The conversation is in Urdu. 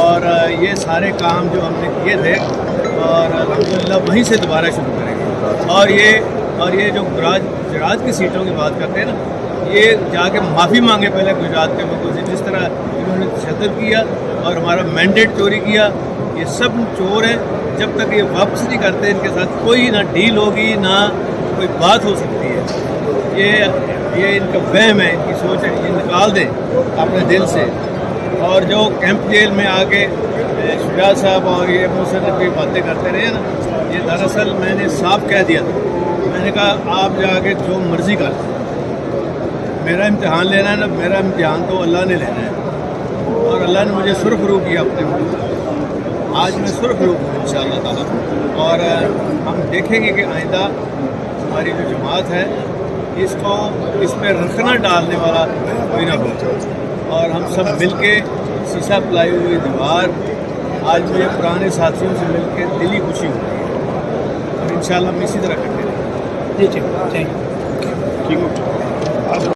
اور یہ سارے کام جو ہم نے کیے تھے اور الحمدللہ وہیں سے دوبارہ شروع کریں گے. اور یہ جو گجرات کی سیٹوں کی بات کرتے ہیں نا, یہ جا کے معافی مانگے پہلے گجرات کے لوگوں سے, جس طرح انہوں نے تشدد کیا اور ہمارا مینڈیٹ چوری کیا. یہ سب چور ہیں. جب تک یہ واپس نہیں کرتے ان کے ساتھ کوئی نہ ڈیل ہوگی نہ کوئی بات ہو سکتی ہے. یہ ان کا وہم ہے, ان کی سوچ ہے, یہ نکال دیں اپنے دل سے. اور جو کیمپ جیل میں آ کے شجاع صاحب اور یہ مصنف کی باتیں کرتے رہے نا, یہ دراصل میں نے صاف کہہ دیا تھا. میں نے کہا آپ جا کے جو مرضی کر لیں, میرا امتحان لینا ہے نا, میرا امتحان تو اللہ نے لینا ہے. اور اللہ نے مجھے سرخ رو کیا اپنے ملک. آج میں سرخ رو ہوں انشاءاللہ تعالیٰ. اور ہم دیکھیں گے کہ آئندہ ہماری جو جماعت ہے اس پہ رکھنا ڈالنے والا کوئی نہ ہو. اور ہم سب مل کے شیشہ پلائی ہوئی دیوار, آج مجھے پرانے ساتھیوں سے مل کے دلی خوشی ہوتی ہے. اور انشاءاللہ ہم اسی طرح کرتے رہیں گے. جی ٹھیک ہے.